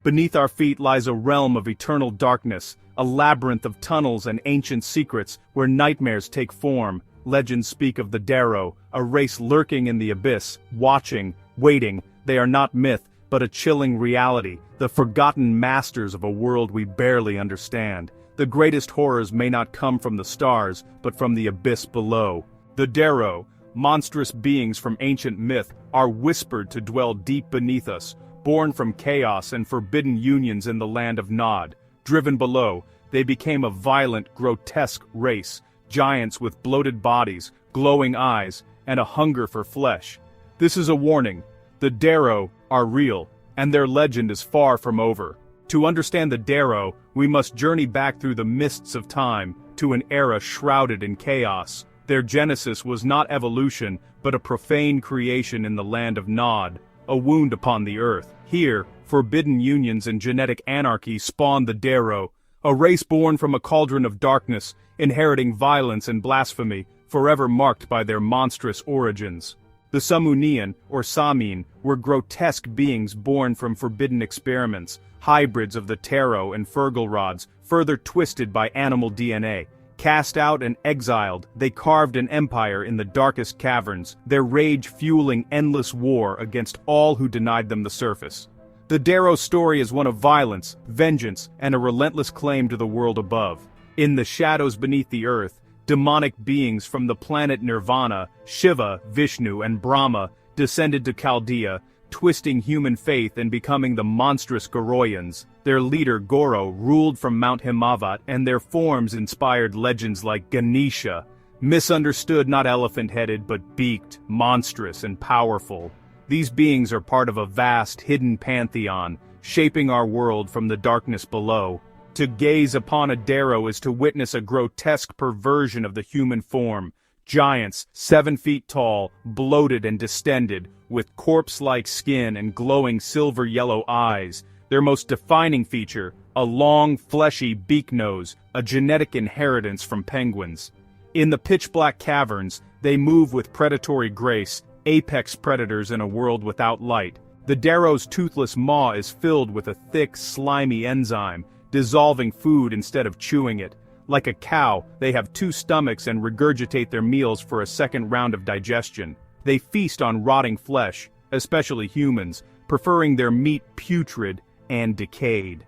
Beneath our feet lies a realm of eternal darkness, a labyrinth of tunnels and ancient secrets where nightmares take form. Legends speak of the Dero, a race lurking in the abyss, watching, waiting. They are not myth, but a chilling reality, the forgotten masters of a world we barely understand. The greatest horrors may not come from the stars, but from the abyss below. The Dero, monstrous beings from ancient myth, are whispered to dwell deep beneath us, born from chaos and forbidden unions in the land of Nod. Driven below, they became a violent, grotesque race, giants with bloated bodies, glowing eyes, and a hunger for flesh. This is a warning. The Dero are real, and their legend is far from over. To understand the Dero, we must journey back through the mists of time, to an era shrouded in chaos. Their genesis was not evolution, but a profane creation in the land of Nod, a wound upon the earth. Here, forbidden unions and genetic anarchy spawned the Dero, a race born from a cauldron of darkness, inheriting violence and blasphemy, forever marked by their monstrous origins. The Sumuwnean, or Samin, were grotesque beings born from forbidden experiments, hybrids of the Tero and Fergalrods, further twisted by animal DNA. Cast out and exiled, they carved an empire in the darkest caverns, their rage fueling endless war against all who denied them the surface. The Dero story is one of violence, vengeance, and a relentless claim to the world above. In the shadows beneath the earth, demonic beings from the planet Nirvana, Shiva, Vishnu, and Brahma, descended to Chaldea, twisting human faith and becoming the monstrous Goroyans. Their leader, Goro, ruled from Mount Himavat, and their forms inspired legends like Ganesha, misunderstood, not elephant-headed but beaked, monstrous, and powerful. These beings are part of a vast, hidden pantheon, shaping our world from the darkness below. To gaze upon a Dero is to witness a grotesque perversion of the human form. Giants, 7 feet tall, bloated and distended, with corpse-like skin and glowing silver-yellow eyes. Their most defining feature, a long, fleshy beak nose, a genetic inheritance from penguins. In the pitch-black caverns, they move with predatory grace, apex predators in a world without light. The Dero's toothless maw is filled with a thick, slimy enzyme, dissolving food instead of chewing it. Like a cow, they have 2 stomachs and regurgitate their meals for a second round of digestion. They feast on rotting flesh, especially humans, preferring their meat putrid and decayed.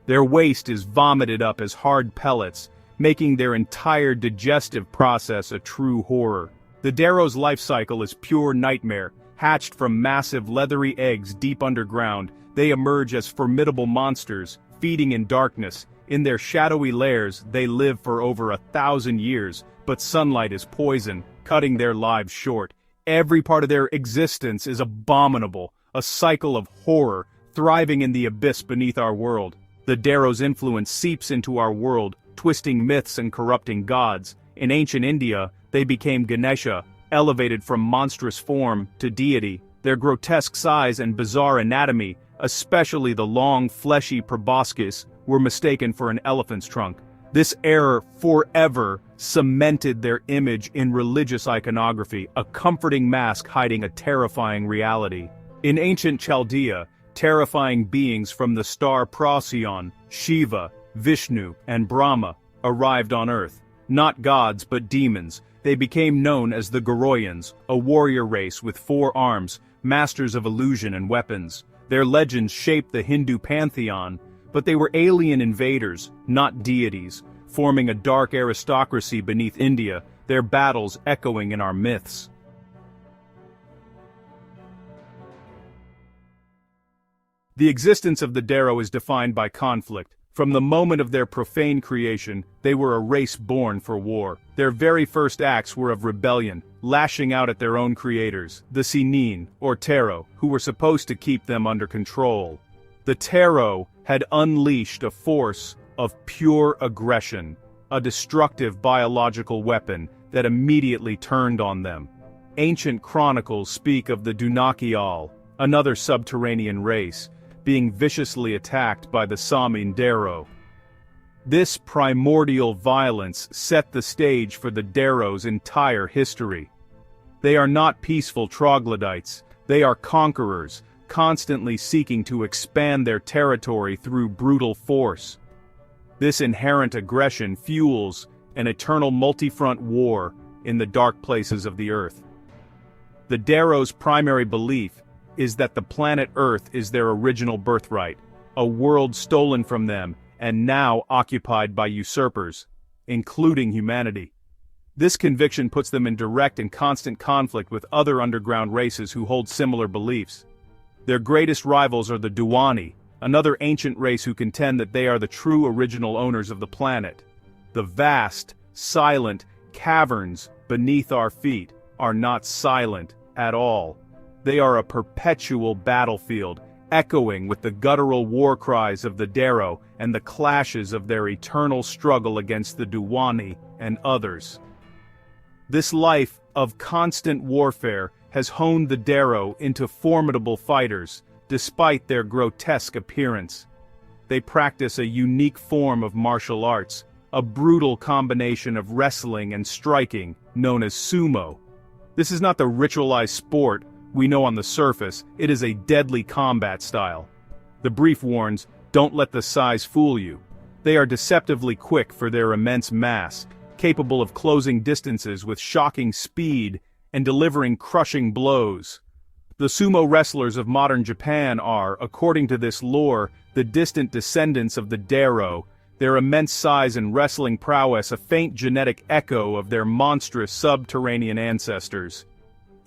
Their waste is vomited up as hard pellets, making their entire digestive process a true horror. The Dero's life cycle is pure nightmare. Hatched from massive leathery eggs deep underground, they emerge as formidable monsters, feeding in darkness. In their shadowy lairs, they live for over 1,000 years, but sunlight is poison, cutting their lives short. Every part of their existence is abominable, a cycle of horror, thriving in the abyss beneath our world. The Dero's influence seeps into our world, twisting myths and corrupting gods. In ancient India, they became Ganesha, elevated from monstrous form to deity. Their grotesque size and bizarre anatomy, especially the long, fleshy proboscis, were mistaken for an elephant's trunk. This error forever cemented their image in religious iconography, a comforting mask hiding a terrifying reality. In ancient Chaldea, terrifying beings from the star Procyon, Shiva, Vishnu, and Brahma arrived on Earth. Not gods but demons, they became known as the Goroyans, a warrior race with 4 arms, masters of illusion and weapons. Their legends shaped the Hindu pantheon, but they were alien invaders, not deities, forming a dark aristocracy beneath India, their battles echoing in our myths. The existence of the Dero is defined by conflict. From the moment of their profane creation, they were a race born for war. Their very first acts were of rebellion, lashing out at their own creators, the Sinin, or Tero, who were supposed to keep them under control. The Tero had unleashed a force of pure aggression, a destructive biological weapon that immediately turned on them. Ancient chronicles speak of the Dunakial, another subterranean race, being viciously attacked by the Samin Dero. This primordial violence set the stage for the Dero's entire history. They are not peaceful troglodytes, they are conquerors, constantly seeking to expand their territory through brutal force. This inherent aggression fuels an eternal multi-front war in the dark places of the Earth. The Dero's primary belief is that the planet Earth is their original birthright, a world stolen from them and now occupied by usurpers, including humanity. This conviction puts them in direct and constant conflict with other underground races who hold similar beliefs. Their greatest rivals are the Duwani, another ancient race who contend that they are the true original owners of the planet. The vast, silent caverns beneath our feet are not silent at all. They are a perpetual battlefield, echoing with the guttural war cries of the Dero and the clashes of their eternal struggle against the Duwani and others. This life of constant warfare has honed the Dero into formidable fighters, despite their grotesque appearance. They practice a unique form of martial arts, a brutal combination of wrestling and striking, known as sumo. This is not the ritualized sport we know on the surface, it is a deadly combat style. The brief warns, "Don't let the size fool you." They are deceptively quick for their immense mass, capable of closing distances with shocking speed and delivering crushing blows. The sumo wrestlers of modern Japan are, according to this lore, the distant descendants of the Dero, their immense size and wrestling prowess a faint genetic echo of their monstrous subterranean ancestors.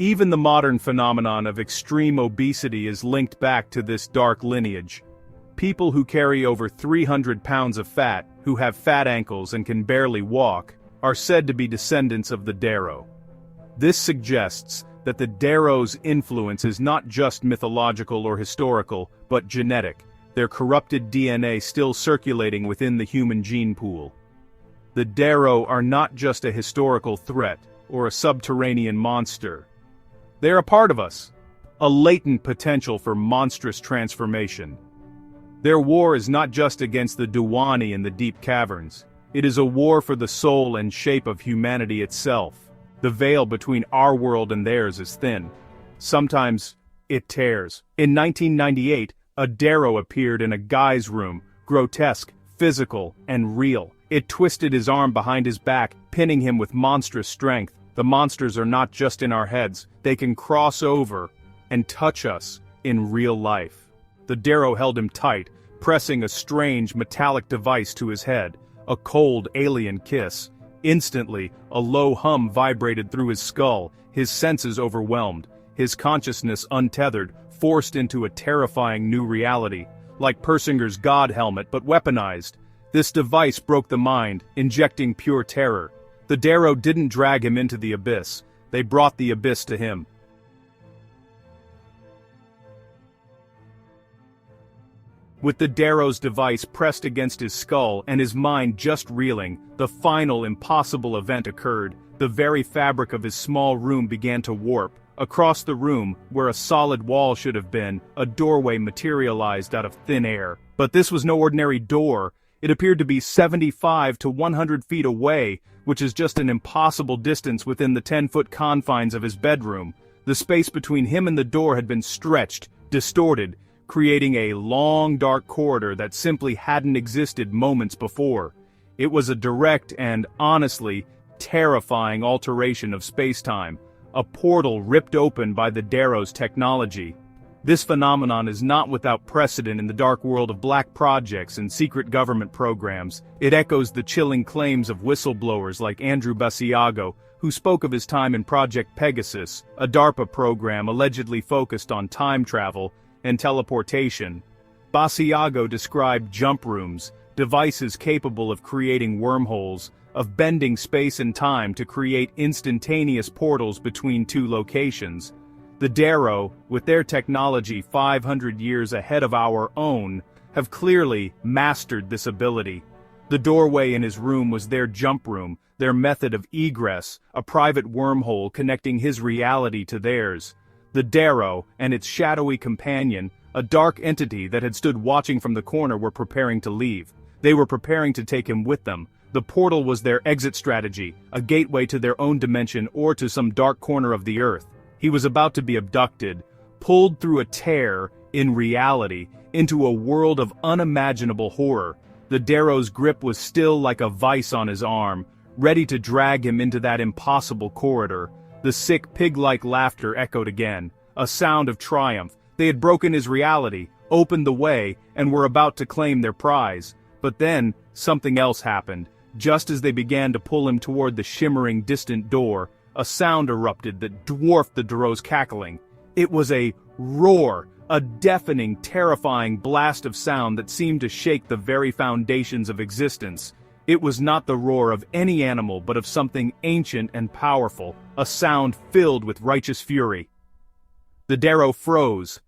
Even the modern phenomenon of extreme obesity is linked back to this dark lineage. People who carry over 300 pounds of fat, who have fat ankles and can barely walk, are said to be descendants of the Dero. This suggests that the Dero's influence is not just mythological or historical, but genetic, their corrupted DNA still circulating within the human gene pool. The Dero are not just a historical threat, or a subterranean monster. They are a part of us, a latent potential for monstrous transformation. Their war is not just against the Duwani in the deep caverns. It is a war for the soul and shape of humanity itself. The veil between our world and theirs is thin. Sometimes, it tears. In 1998, a Dero appeared in a guy's room, grotesque, physical, and real. It twisted his arm behind his back, pinning him with monstrous strength. The monsters are not just in our heads, they can cross over and touch us in real life. The Dero held him tight, pressing a strange metallic device to his head, a cold alien kiss. Instantly, a low hum vibrated through his skull, his senses overwhelmed, his consciousness untethered, forced into a terrifying new reality, like Persinger's God helmet but weaponized. This device broke the mind, injecting pure terror. The Dero didn't drag him into the abyss, they brought the abyss to him. With the Dero's device pressed against his skull and his mind just reeling, the final impossible event occurred. The very fabric of his small room began to warp. Across the room, where a solid wall should have been, a doorway materialized out of thin air. But this was no ordinary door. It appeared to be 75 to 100 feet away, which is just an impossible distance within the 10-foot confines of his bedroom. The space between him and the door had been stretched, distorted, creating a long dark corridor that simply hadn't existed moments before. It was a direct and, honestly, terrifying alteration of space-time, a portal ripped open by the Dero's technology. This phenomenon is not without precedent in the dark world of black projects and secret government programs. It echoes the chilling claims of whistleblowers like Andrew Basiago, who spoke of his time in Project Pegasus, a DARPA program allegedly focused on time travel and teleportation. Basiago described jump rooms, devices capable of creating wormholes, of bending space and time to create instantaneous portals between two locations. The Dero, with their technology 500 years ahead of our own, have clearly mastered this ability. The doorway in his room was their jump room, their method of egress, a private wormhole connecting his reality to theirs. The Dero and its shadowy companion, a dark entity that had stood watching from the corner, were preparing to leave. They were preparing to take him with them. The portal was their exit strategy, a gateway to their own dimension or to some dark corner of the earth. He was about to be abducted, pulled through a tear, in reality, into a world of unimaginable horror. The Dero's grip was still like a vice on his arm, ready to drag him into that impossible corridor. The sick pig-like laughter echoed again, a sound of triumph. They had broken his reality, opened the way, and were about to claim their prize. But then, something else happened. Just as they began to pull him toward the shimmering distant door, a sound erupted that dwarfed the Dero's cackling. It was a roar, a deafening, terrifying blast of sound that seemed to shake the very foundations of existence. It was not the roar of any animal but of something ancient and powerful, a sound filled with righteous fury. The Dero froze.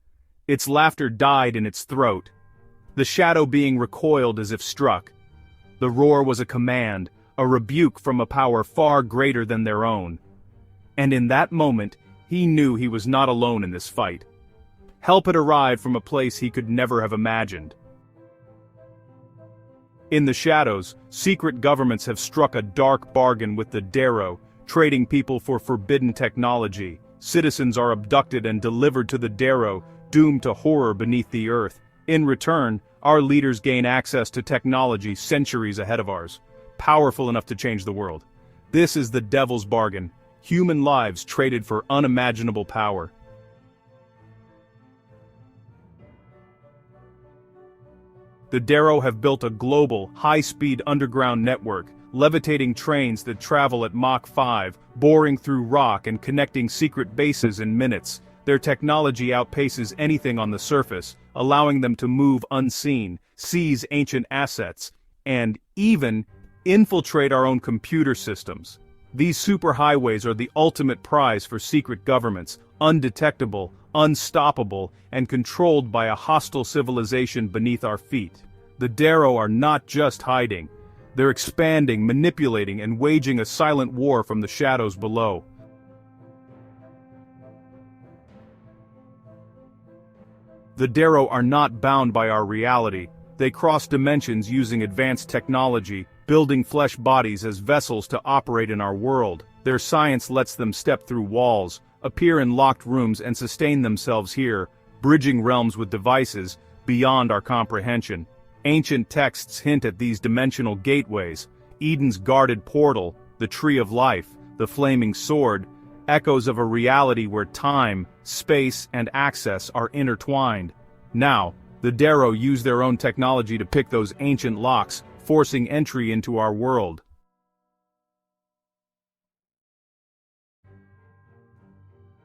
Its laughter died in its throat. The shadow being recoiled as if struck. The roar was a command, a rebuke from a power far greater than their own. And in that moment, he knew he was not alone in this fight. Help had arrived from a place he could never have imagined. In the shadows, secret governments have struck a dark bargain with the Dero, trading people for forbidden technology. Citizens are abducted and delivered to the Dero, doomed to horror beneath the earth. In return, our leaders gain access to technology centuries ahead of ours, powerful enough to change the world. This is the devil's bargain, human lives traded for unimaginable power. The Dero have built a global, high-speed underground network, levitating trains that travel at Mach 5, boring through rock and connecting secret bases in minutes. Their technology outpaces anything on the surface, allowing them to move unseen, seize ancient assets, and even infiltrate our own computer systems. These superhighways are the ultimate prize for secret governments, undetectable, unstoppable, and controlled by a hostile civilization beneath our feet. The Dero are not just hiding. They're expanding, manipulating, and waging a silent war from the shadows below. The Dero are not bound by our reality. They cross dimensions using advanced technology, building flesh bodies as vessels to operate in our world. Their science lets them step through walls, appear in locked rooms and sustain themselves here, bridging realms with devices beyond our comprehension. Ancient texts hint at these dimensional gateways: Eden's guarded portal, the Tree of Life, the Flaming Sword, echoes of a reality where time, space, and access are intertwined. Now, the Dero use their own technology to pick those ancient locks, forcing entry into our world.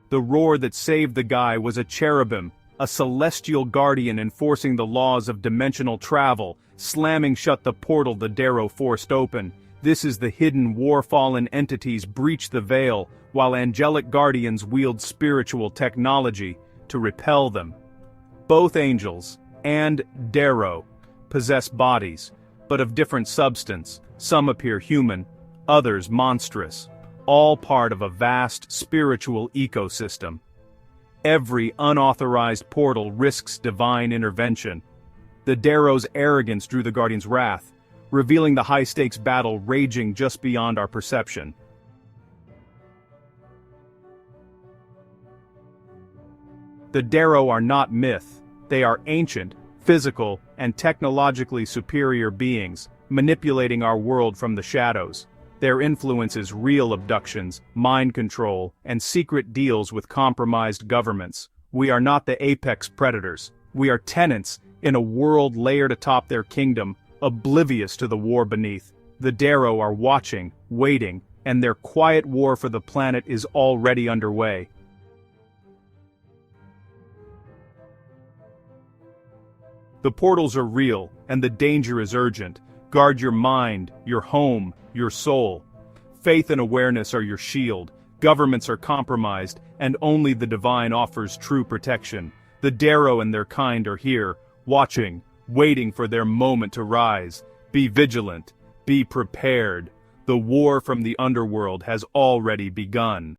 The roar that saved the guy was a cherubim, a celestial guardian enforcing the laws of dimensional travel, slamming shut the portal the Dero forced open. This is the hidden war-fallen entities breach the veil, while angelic guardians wield spiritual technology to repel them. Both angels and Dero possess bodies, but of different substance. Some appear human, others monstrous, all part of a vast spiritual ecosystem. Every unauthorized portal risks divine intervention. The Dero's arrogance drew the Guardian's wrath, revealing the high-stakes battle raging just beyond our perception. The Dero are not myth. They are ancient, physical, and technologically superior beings, manipulating our world from the shadows. Their influence is real abductions, mind control, and secret deals with compromised governments. We are not the apex predators. We are tenants in a world layered atop their kingdom, oblivious to the war beneath. The Dero are watching, waiting, and their quiet war for the planet is already underway. The portals are real, and the danger is urgent. Guard your mind, your home, your soul. Faith and awareness are your shield. Governments are compromised, and only the divine offers true protection. The Dero and their kind are here, watching, waiting for their moment to rise. Be vigilant, be prepared. The war from the underworld has already begun.